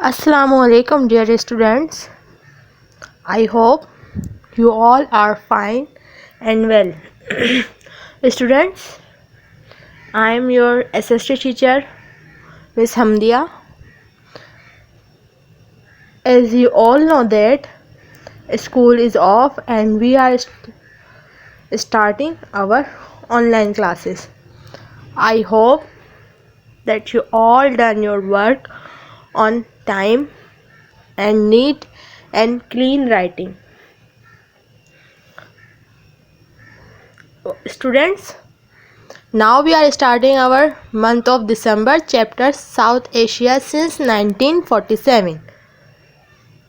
Assalamu alaikum, dear students. I hope you all are fine and well. Students, I am your SST teacher, Miss Hamdia. As you all know that school is off and we are starting our online classes. I hope that you all done your work on time and neat and clean writing. Students, now we are starting our month of December chapter South Asia since 1947.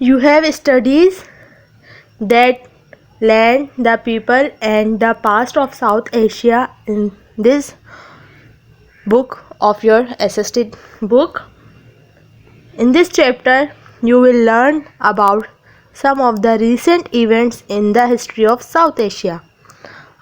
You have studies that land, the people and the past of South Asia in this book of your SST book. In this chapter, you will learn about some of the recent events in the history of South Asia.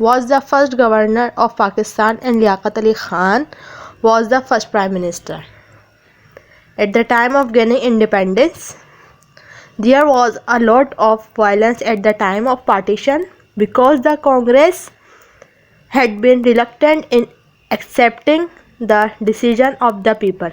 was the first governor of Pakistan and Liaquat Ali Khan was the first prime minister. At the time of gaining independence, there was a lot of violence at the time of partition because the Congress had been reluctant in accepting the decision of the people.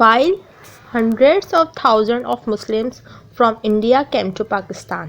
while hundreds of thousands of Muslims from India came to Pakistan.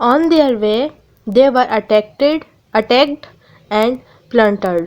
On their way they were attacked and plundered.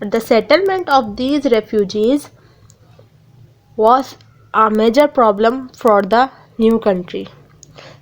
The settlement of these refugees was a major problem for the new country.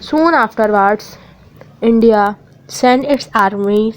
Soon afterwards, India sent its armies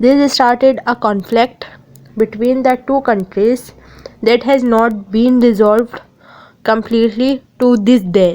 This started a conflict between the two countries that has not been resolved completely to this day.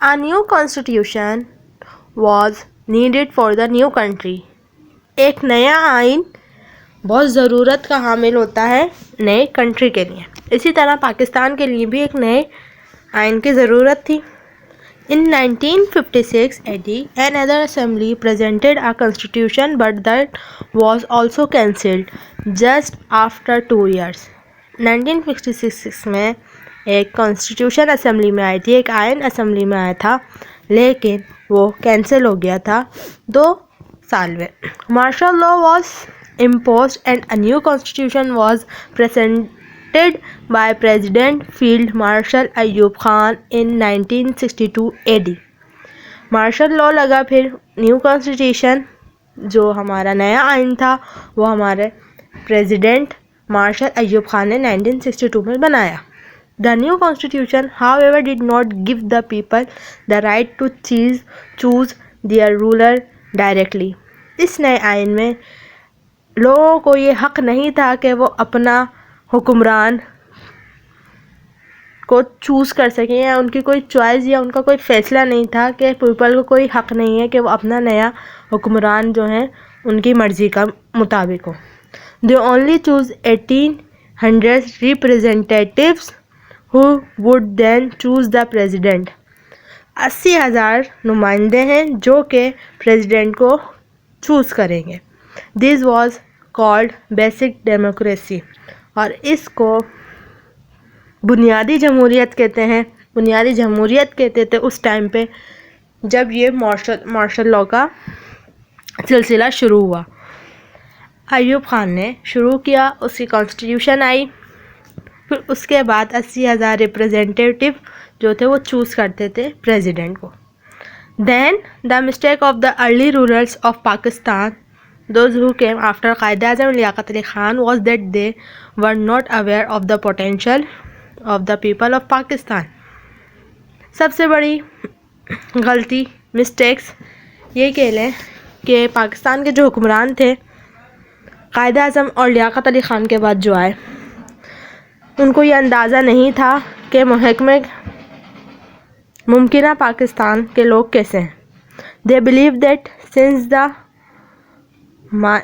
A new constitution was needed for the new country. ایک نیا آئین بہت ضرورت کا حامل ہوتا ہے نئے کنٹری کے لیے. اسی طرح پاکستان کے لیے بھی ایک نئے آئین کی ضرورت تھی. In 1956 AD, another assembly presented a constitution, but that was also cancelled just after 2 years. 1956 میں ایک کانسٹیٹیوشن اسمبلی میں آئی تھی, ایک آئین اسمبلی میں آیا تھا, لیکن وہ کینسل ہو گیا تھا 2 سال میں. Martial law was imposed and a new constitution was presented by President Field Marshal Ayub Khan in 1962 AD. Martial law لگا. پھر نیو کانسٹیٹیوشن جو ہمارا نیا آئین تھا وہ ہمارے پریزیڈنٹ مارشل ایوب خان نے 1962 میں بنایا. The new constitution, however, did not give the people the right to choose their ruler directly. اس نئے آئین میں لوگوں کو یہ حق نہیں تھا کہ وہ اپنا حکمران کو چوز کر سکیں, یا ان کی کوئی چوائس یا ان کا کوئی فیصلہ نہیں تھا کہ پیپل کو کوئی حق نہیں ہے کہ وہ اپنا نیا حکمران جو ہیں ان کی مرضی کا مطابق ہو. They only choose 1800 representatives who would then choose the president. 80,000 نمائندے ہیں جو کہ پریزیڈنٹ کو چوز کریں گے. This was called basic democracy, اور اس کو بنیادی جمہوریت کہتے ہیں. بنیادی جمہوریت کہتے تھے اس ٹائم پہ جب یہ مارشل لاء کا سلسلہ شروع ہوا. ایوب خان نے شروع کیا, اس کی کانسٹیٹیوشن آئی, پھر اس کے بعد 80,000 ریپرزینٹیٹیو جو تھے وہ چوز کرتے تھے پریزیڈنٹ کو. Then the mistake of the early rulers of Pakistan, those who came after Quaid-e-Azam Liaquat Ali Khan, was that they were not aware of the potential of the people of Pakistan. سب سے بڑی غلطی mistakes یہ کہہ لیں کہ پاکستان کے جو حکمران تھے قائد اعظم اور لیاقت علی خان کے بعد جو آئے, ان کو یہ اندازہ نہیں تھا کہ محکمہ ممکنہ پاکستان کے لوگ کیسے ہیں. They believed that since the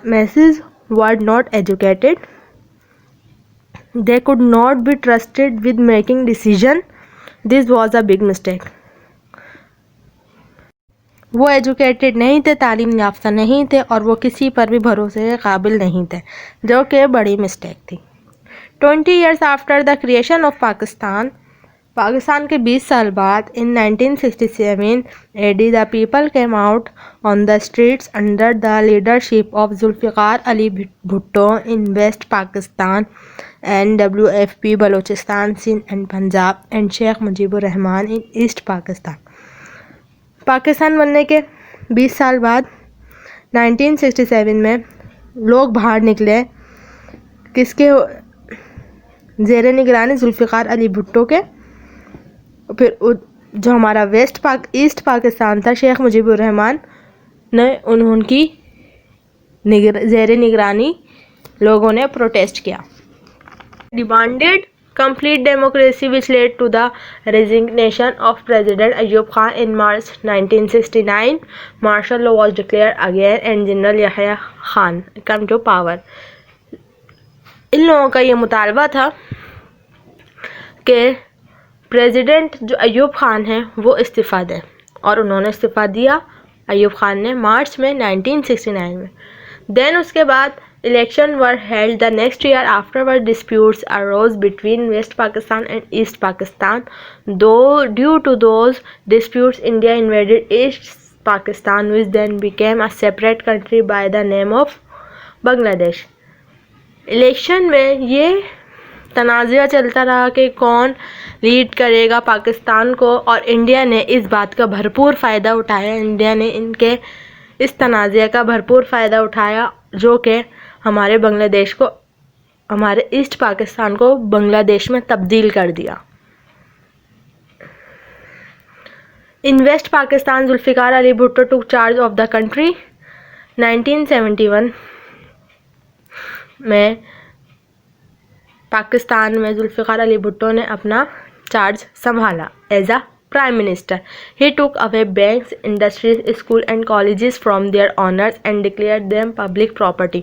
masses were not educated, they could not be trusted with making decision. This was a big mistake. وہ ایجوکیٹڈ نہیں تھے, تعلیم یافتہ نہیں تھے, اور وہ کسی پر بھی بھروسے کے قابل نہیں تھے, جو کہ بڑی مسٹیک تھی. 20 years after the creation of Pakistan, Pakistan کے 20 سال بعد, in 1967 AD, the people came out on the streets under the leadership of Zulfikar Ali Bhutto in West Pakistan and WFP Balochistan, Sindh and Punjab, and Sheikh Mujibur Rahman in East Pakistan. Pakistan بننے کے 20 سال بعد 1967 میں لوگ باہر نکلے, کس کے زیر نگرانی ذوالفقار علی بھٹو کے. پھر جو ہمارا ایسٹ پاکستان تھا, شیخ مجیب الرحمان نے ان کی زیر نگرانی لوگوں نے پروٹیسٹ کیا. Demanded complete democracy, which led to the resignation of President Ayub Khan in March 1969. Martial law was declared again and General Yahya Khan came to power. ان لوگوں کا یہ مطالبہ تھا کہ پریزیڈنٹ جو ایوب خان ہیں وہ استعفیٰ دیں, اور انہوں نے استعفیٰ دیا ایوب خان نے مارچ میں 1969 میں. دین اس کے بعد Elections were held the next year. Afterward, disputes arose between West Pakistan and East Pakistan. Though due to those disputes, India invaded East Pakistan, which then became a separate country by the name of Bangladesh. Election میں یہ تنازعہ چلتا رہا کہ کون lead کرے گا پاکستان کو, اور انڈیا نے اس بات کا بھرپور فائدہ اٹھایا. انڈیا نے ان کے اس تنازعہ کا بھرپور فائدہ اٹھایا, جو کہ ہمارے بنگلہ دیش کو, ہمارے ایسٹ پاکستان کو بنگلہ دیش میں تبدیل کر دیا. ان ویسٹ پاکستان, ذوالفقار علی بھٹو ٹوک چارج آف دا کنٹری. 1971 میں پاکستان میں ذوالفقار علی بھٹو نے اپنا چارج سنبھالا as a Prime Minister. He took away banks, industries, schools and colleges from their owners and declared them public property.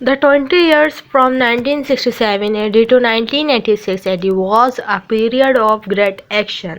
The 20 years from 1967 AD to 1986 AD was a period of great action.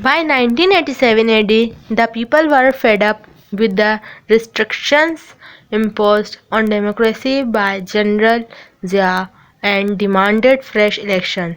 By 1987 AD, the people were fed up with the restrictions imposed on democracy by General Zia and demanded fresh elections.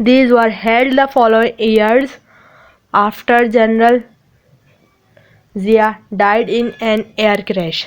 These were held the following years after General Zia died in an air crash.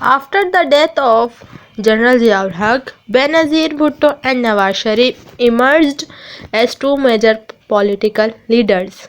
After the death of General Zia ul Haq, Benazir Bhutto and Nawaz Sharif emerged as two major political leaders.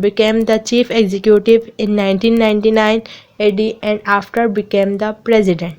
became the chief executive in 1999 AD and after became the president.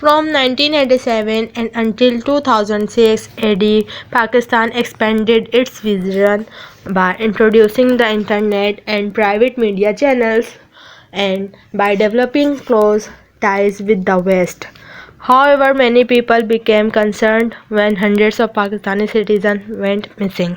From 1987 and until 2006 AD, Pakistan expanded its vision by introducing the internet and private media channels and by developing close ties with the West. However, many people became concerned when hundreds of Pakistani citizens went missing.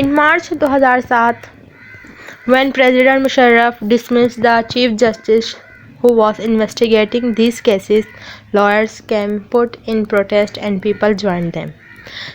In March 2007, when President Musharraf dismissed the Chief Justice who was investigating these cases, lawyers came put in protest and people joined them.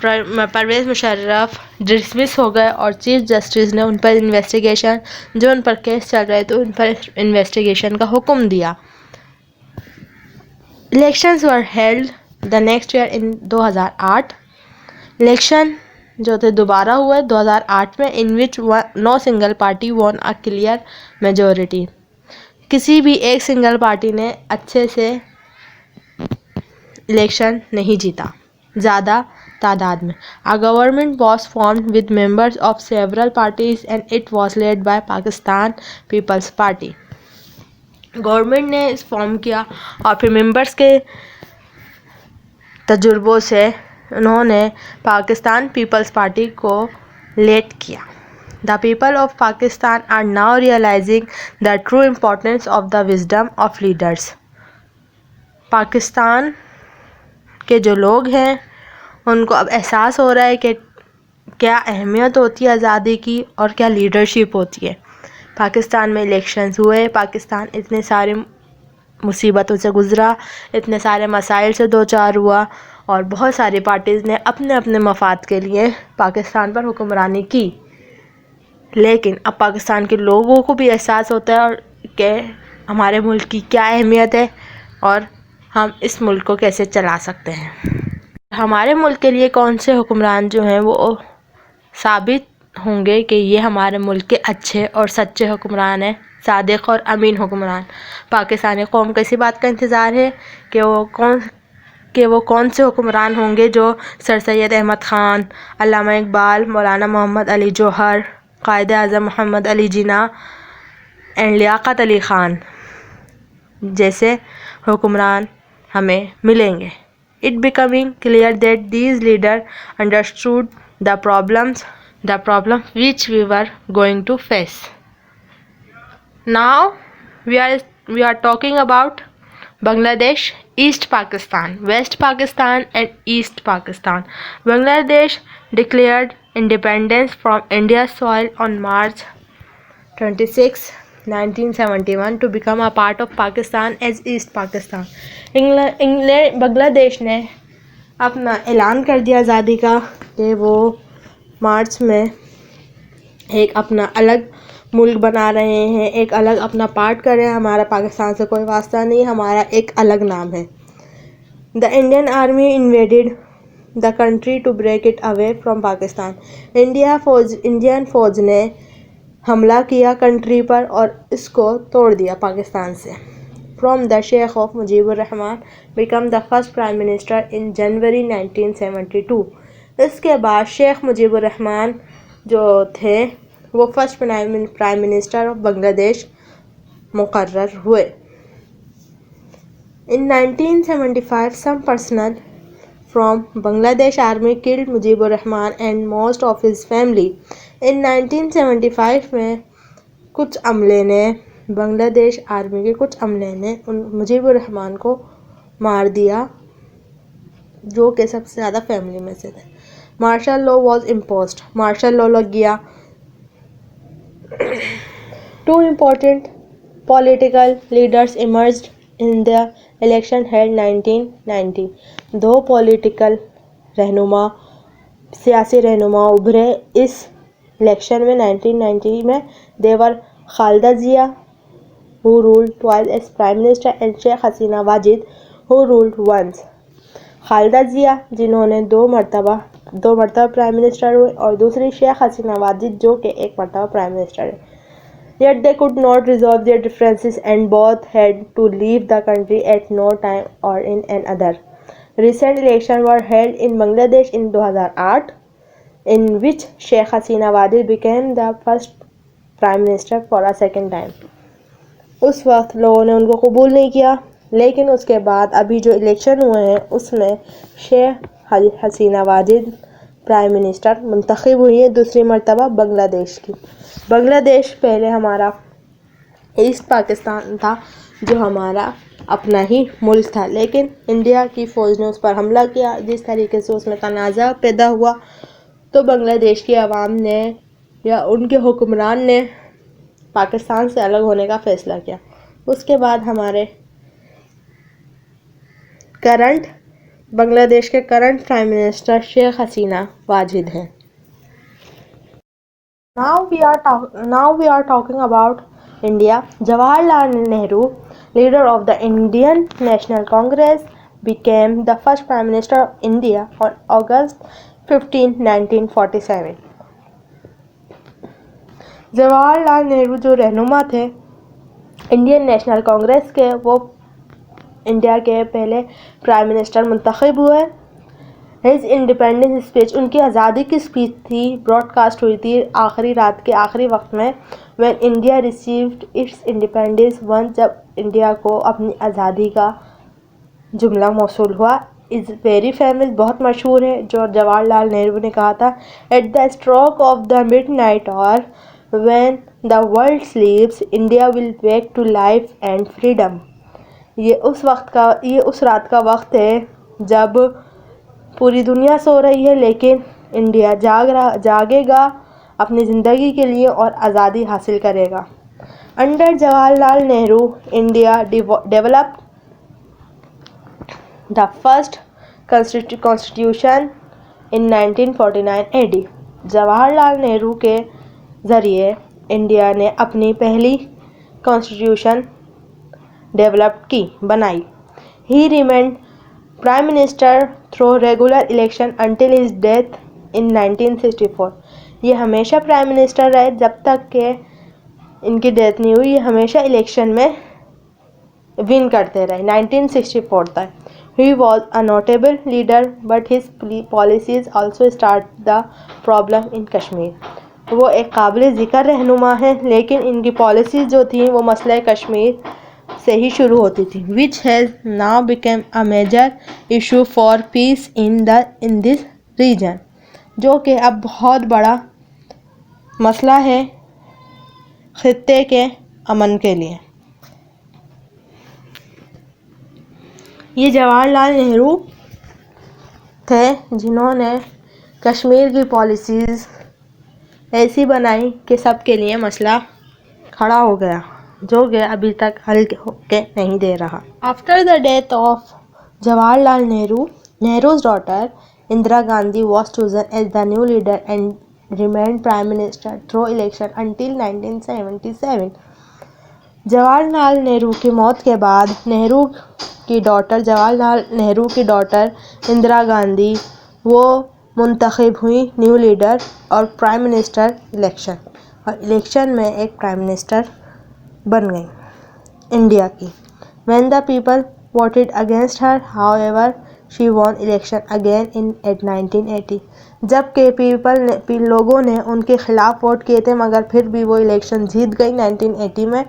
Pervez Musharraf dismissed ہو گئے اور chief justice نے ان پر investigation, جو ان پر case چل رہے تھے ان پر investigation کا حکم دیا۔ Elections were held the next year in 2008۔ Election جو تھے دوبارہ ہوئے 2008 میں، ان وچ نو سنگل پارٹی وون اے کلیئر میجورٹی۔ کسی بھی ایک سنگل پارٹی نے اچھے سے الیکشن نہیں جیتا زیادہ تعداد میں۔ A government was formed with members of several parties and it was led by Pakistan People's Party۔ Government نے اس فارم کیا اور پھر ممبرس کے تجربوں سے انہوں نے پاکستان پیپلز پارٹی کو لیڈ کیا۔ The people of Pakistan are now realizing the true importance of the wisdom of leaders۔ Pakistan کے جو لوگ ہیں ان کو اب احساس ہو رہا ہے کہ کیا اہمیت ہوتی ہے آزادی کی اور کیا لیڈرشپ ہوتی ہے۔ پاکستان میں الیکشنز ہوئے، پاکستان اتنے سارے مصیبتوں سے گزرا، اتنے سارے مسائل سے دوچار ہوا اور بہت ساری پارٹیز نے اپنے اپنے مفاد کے لیے پاکستان پر حکمرانی کی، لیکن اب پاکستان کے لوگوں کو بھی احساس ہوتا ہے اور کہ ہمارے ملک کی کیا اہمیت ہے اور ہم اس ملک کو کیسے چلا سکتے ہیں۔ ہمارے ملک کے لیے کون سے حکمران جو ہیں وہ ثابت ہوں گے کہ یہ ہمارے ملک کے اچھے اور سچے حکمران ہیں، صادق اور امین حکمران۔ پاکستانی قوم کو اسی بات کا انتظار ہے کہ وہ کون سے حکمران ہوں گے جو سر سید احمد خان، علامہ اقبال، مولانا محمد علی جوہر، قائد اعظم محمد علی جناح اینڈ لیاقت علی خان جیسے حکمران ہمیں ملیں گے۔ It becoming clear that these leaders understood the problem which we were going to face۔ Now we are talking about Bangladesh, East Pakistan, West Pakistan and East Pakistan۔ Bangladesh declared independence from India's soil on March 26, 1971 to become a part of Pakistan as East Pakistan۔ بنگلہ دیش نے اپنا اعلان کر دیا آزادی کا کہ وہ مارچ میں ایک اپنا الگ ملک بنا رہے ہیں، ایک الگ اپنا پارٹ کر رہے ہیں، ہمارا پاکستان سے کوئی واسطہ نہیں، ہمارا ایک الگ نام ہے۔ The Indian Army invaded the country to break it away from Pakistan۔ Indian فوج نے حملہ کیا کنٹری پر اور اس کو توڑ دیا پاکستان سے۔ From the Sheikh of Mujibur Rahman became the first Prime Minister in January 1972۔ اس کے بعد شیخ مجیب الرحمان جو تھے وہ فرسٹ پرائم منسٹر آف بنگلہ دیش مقرر ہوئے۔ In 1975 some personnel from Bangladesh Army killed Mujibur Rahman and most of his family۔ In 1975 میں کچھ عملے نے بنگلہ دیش آرمی کے کچھ عملے نے مجیب الرحمان کو مار دیا جو کہ سب سے زیادہ فیملی میں سے تھے۔ Martial law was imposed, martial law لگ گیا۔ Two important political leaders emerged in the election held 1990۔ دو پولیٹیکل رہنما، سیاسی رہنما ابھرے اس الیکشن میں 1990 میں۔ They were Khaleda Zia who ruled twice as Prime Minister and Sheikh Hasina Wajid who ruled once۔ Khaleda Zia جنہوں نے دو مرتبہ پرائم منسٹر ہوئے اور دوسری شیخ حسینہ واجد جو کہ ایک مرتبہ پرائم منسٹر ہے۔ Yet they could not resolve their differences and both had to leave the country at no time or in another۔ Recent elections were held in Bangladesh in 2008 in which Sheikh Hasina Wajid became the first Prime Minister for a second time۔ اس وقت لوگوں نے ان کو قبول نہیں کیا، لیکن اس کے بعد ابھی جو الیکشن ہوئے ہیں اس میں شیخ حسینہ واجد پرائم منسٹر منتخب ہوئی ہیں دوسری مرتبہ بنگلہ دیش کی۔ بنگلہ دیش پہلے ہمارا ایسٹ پاکستان تھا جو ہمارا اپنا ہی ملک تھا، لیکن انڈیا کی فوج نے اس پر حملہ کیا، جس طریقے سے اس میں تنازع پیدا ہوا تو بنگلہ دیش کی عوام نے یا ان کے حکمران نے پاکستان سے الگ ہونے کا فیصلہ کیا۔ اس کے بعد ہمارے کرنٹ بنگلہ دیش کے current prime minister Sheikh Hasina Wajid ہیں. Now we are talking about India. Jawaharlal Nehru, leader of the Indian National Congress, became the first Prime Minister of India on August 15, 1947. Jawahar Lal Nehru جو رہنما تھے انڈین نیشنل کانگریس کے، وہ انڈیا کے پہلے پرائم منسٹر منتخب ہوئے. ہز انڈیپینڈنس اسپیچ، ان کی آزادی کی اسپیچ تھی، براڈ کاسٹ ہوئی تھی آخری رات کے آخری وقت میں. When India received it's independence won, جب انڈیا کو اپنی آزادی کا جملہ موصول ہوا. از ویری فیمس، بہت مشہور ہے، جو جواہر لال نہرو نے کہا تھا. At the stroke of the midnight اور when the world sleeps India will wake to life and freedom. یہ اس رات کا وقت ہے جب پوری دنیا سو رہی ہے لیکن انڈیا جاگے گا اپنی زندگی کے لیے اور آزادی حاصل کرے گا. Under Jawahar Lal Nehru India developed the first constitution in 1949 AD. Jawahar Lal Nehru کے ذریعے انڈیا نے اپنی پہلی کانسٹیٹیوشن ڈیولپ بنائی. He remained prime minister through regular election until his death in 1964. یہ ہمیشہ پرائم منسٹر رہے جب تک کہ ان کی ڈیتھ نہیں ہوئی. یہ ہمیشہ الیکشن میں ون کرتے رہے 1964 تک. He was a notable leader but his policies also started the problem in Kashmir. وہ ایک قابل ذکر رہنما ہیں لیکن ان کی پالیسیز جو تھیں وہ مسئلہ کشمیر سے ہی شروع ہوتی تھی. which has now become a major issue for peace in this region. جو کہ اب بہت بڑا مسئلہ ہے خطے کے امن کے لیے. یہ جواہر لال نہرو تھے جنہوں نے کشمیر کی پالیسیز ایسی بنائی کہ سب کے لیے مسئلہ کھڑا ہو گیا جو کہ ابھی تک حل ہو کے نہیں دے رہا. After the death of Jawahar Lal Nehru, Nehru's daughter Indira Gandhi was chosen as the new leader and remained prime minister through election until 1977. Jawahar Lal Nehru کی موت کے بعد جواہر لال نہرو کی ڈاٹر اندرا گاندھی وہ منتخب ہوئی نیو لیڈر اور پرائم منسٹر الیکشن میں ایک پرائم منسٹر بن گئی انڈیا کی. When the people voted against Hare however she won election again in 1980. جبکہ لوگوں نے ان کے خلاف ووٹ کیے تھے مگر پھر بھی وہ الیکشن جیت گئی 1980 میں.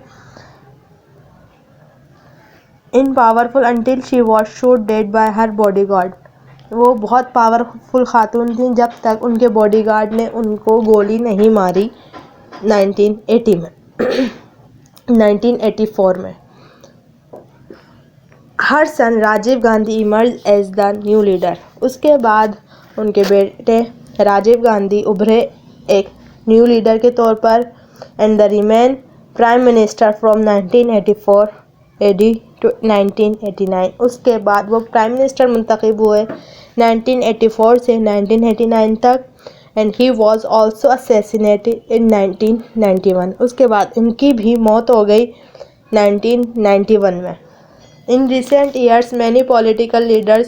In powerful until she was shot dead by her body guard. وہ بہت پاورفل خاتون تھیں جب تک ان کے باڈی گارڈ نے ان کو گولی نہیں ماری 1980 میں 1984 میں. Her son Rajiv Gandhi emerge as the new leader. اس کے بعد ان کے بیٹے راجیو گاندھی ابھرے ایک نیو لیڈر کے طور پر and the remain prime minister from 1984 AD to 1989. اس کے بعد وہ پرائم منسٹر منتخب ہوئے 1984 سے 1989 تک and he was also assassinated in 1991. اس کے بعد ان کی بھی موت ہو گئی 1991 میں. In recent years, many political leaders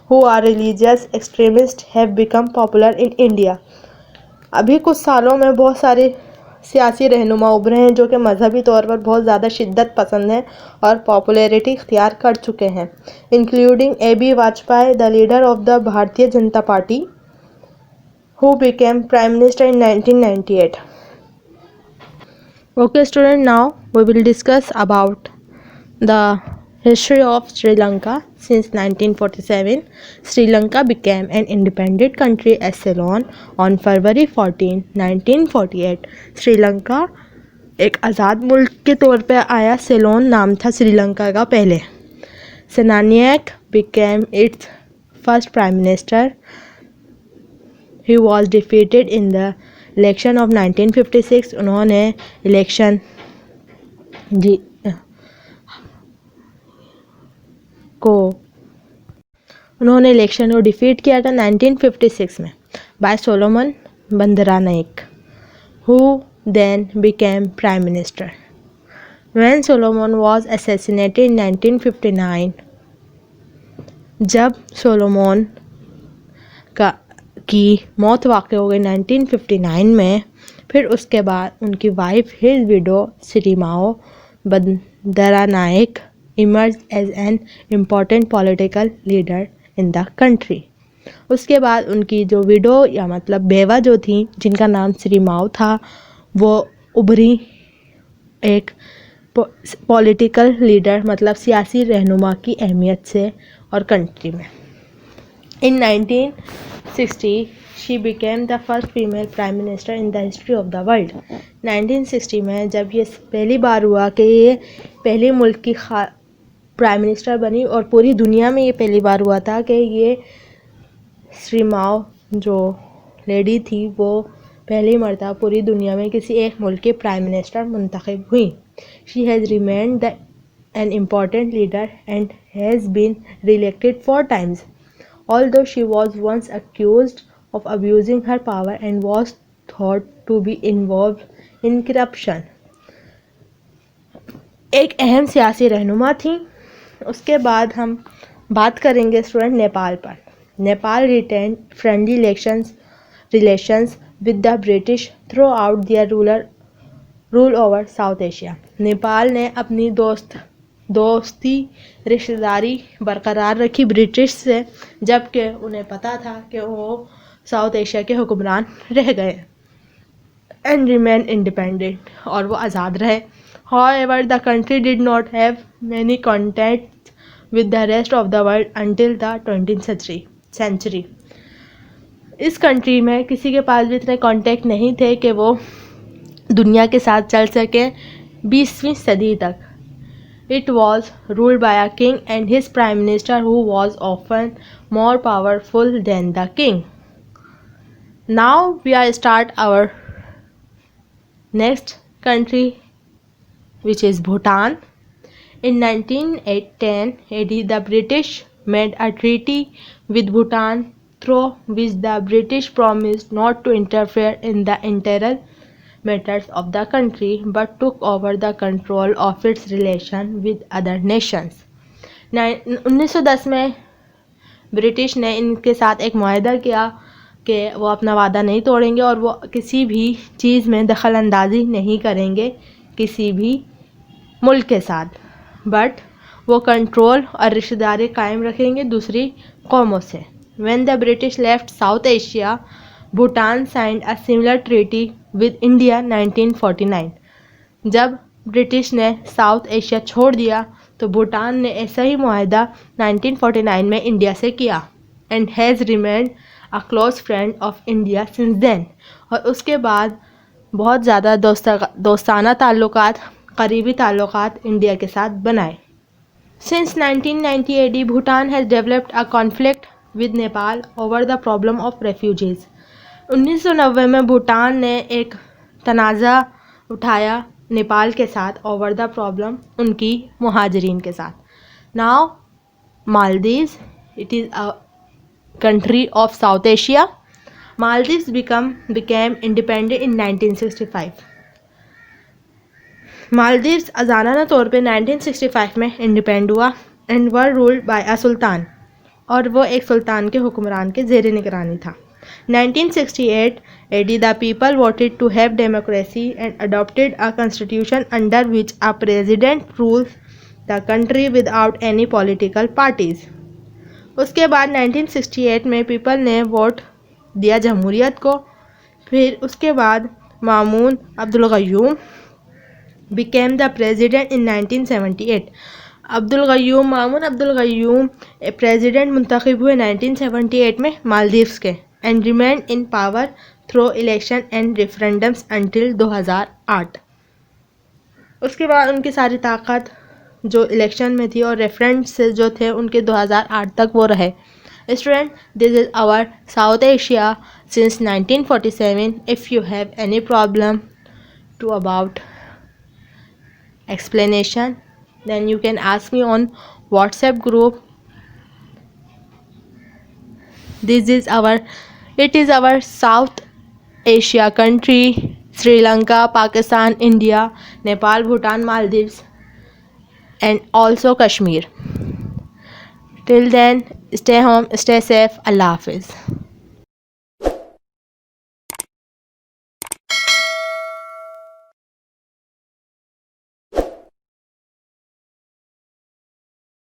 who are religious extremists have become popular in India. ابھی کچھ سالوں میں بہت سارے سیاسی رہنما ابھرے ہیں جو کہ مذہبی طور پر بہت زیادہ شدت پسند ہیں اور پاپولیرٹی اختیار کر چکے ہیں. Including AB Vajpayee, the leader of the Bharatiya Janata party, who became prime minister in 1998. Okay student, now we will discuss about the history of Sri Lanka. Since 1947, Sri Lanka became an independent country as Ceylon on February 14, 1948. Sri Lanka ایک آزاد ملک کے طور پہ آیا. سیلون نام تھا سری لنکا کا پہلے. سینانیک became its first prime minister. He was defeated in the election of 1956. انہوں نے الیکشن انہوں نے الیکشن کو ڈیفیٹ کیا تھا 1956 میں by Solomon Bandaranaike who then became prime minister. When Solomon was assassinated in 1959, جب سولومون کی موت واقع ہو گئی 1959 میں، پھر اس کے بعد ان کی wife his widow Sirimavo Bandaranaike emerged as an important political leader in the country. اس کے بعد ان کی جو ویڈو یا مطلب بیوہ جو تھیں جن کا نام سریماؤ تھا، وہ ابھری ایک پولیٹیکل لیڈر مطلب سیاسی رہنما کی اہمیت سے اور کنٹری میں. In 1960 she became the first female prime minister in the history of the world. 1960 میں جب یہ پہلی بار ہوا کہ یہ پہلی ملک کی پرائم منسٹر بنی، اور پوری دنیا میں یہ پہلی بار ہوا تھا کہ یہ سریماؤ جو لیڈی تھی وہ پہلی مرتبہ پوری دنیا میں کسی ایک ملک کے پرائم منسٹر منتخب ہوئی. She has remained an important leader and has been re-elected 4 times. Although she was once accused of abusing her power and was thought to be involved in corruption. ایک اہم سیاسی رہنما تھیں. اس کے بعد ہم بات کریں گے اسٹوڈنٹ نیپال پر. Nepal retained friendly relations with the British throughout their rule over South Asia. Nepal نے اپنی دوستی رشتہ داری برقرار رکھی برٹش سے، جبکہ انہیں پتہ تھا کہ وہ ساؤتھ ایشیا کے حکمران رہ گئے and remain independent، اور وہ آزاد رہے. However, the country did not have many contacts with the rest of the world until the 20th century. اس کنٹری میں کسی کے پاس بھی اتنے کانٹیکٹ نہیں تھے کہ وہ دنیا کے ساتھ چل سکے 20ویں صدی تک. It was ruled by a king and his prime minister who was often more powerful than the king. Now we are start our next country, which is Bhutan. In 1910 AD, the British made a treaty with Bhutan through which the British promised not to interfere in the internal matters of the country but took over the control of its relation with other nations. 1910 میں British نے ان کے ساتھ ایک معاہدہ کیا کہ وہ اپنا وعدہ نہیں توڑیں گے اور وہ کسی بھی چیز میں دخل اندازی نہیں کریں گے کسی بھی ملک کے ساتھ، بٹ وہ کنٹرول اور رشتہ داری قائم رکھیں گے دوسری قوموں سے. When the British left South Asia, Bhutan signed a similar treaty with India 1949. جب برٹش نے ساؤتھ ایشیا چھوڑ دیا تو بھوٹان نے ایسا ہی معاہدہ 1949 میں انڈیا سے کیا and has remained a close friend of India since then. اور اس کے بعد بہت زیادہ دوستانہ تعلقات، قریبی تعلقات انڈیا کے ساتھ بنائے. Since 1990 AD, Bhutan has developed a conflict with Nepal over the problem of refugees. 1990 میں بھوٹان نے ایک تنازع اٹھایا نیپال کے ساتھ اوور دا پرابلم ان کی مہاجرین کے ساتھ. Now Maldives, it is a country of South Asia. Maldives became independent in 1965. مالدیوز ازانہ طور پہ 1965 میں انڈیپینڈ ہوا اینڈ ور رولڈ بائی اے سلطان، اور وہ ایک سلطان کے حکمران کے زیر نگرانی تھا. 1968 AD, the people voted to have democracy and adopted a constitution under which a president rules the country without any political parties. اس کے بعد 1968 میں پیپل نے ووٹ دیا جمہوریت کو. پھر اس کے بعد Maumoon Abdul Gayoom became the president in 1978. Maumoon Abdul Gayoom president منتخب ہوئے 1978 میں مالدیوز کے and remained in power through election and referendums until 2008. اس کے بعد ان کی ساری طاقت جو الیکشن میں تھی اور ریفرنڈ سے جو تھے ان کے 2008 تک وہ رہے. Student, this is our South Asia since 1947. If you have any problem to about explanation, then you can ask me on WhatsApp group. It is our South Asia country: Sri Lanka, Pakistan, India, Nepal, Bhutan, Maldives, and also Kashmir. Till then, stay home, stay safe. Allah Hafiz.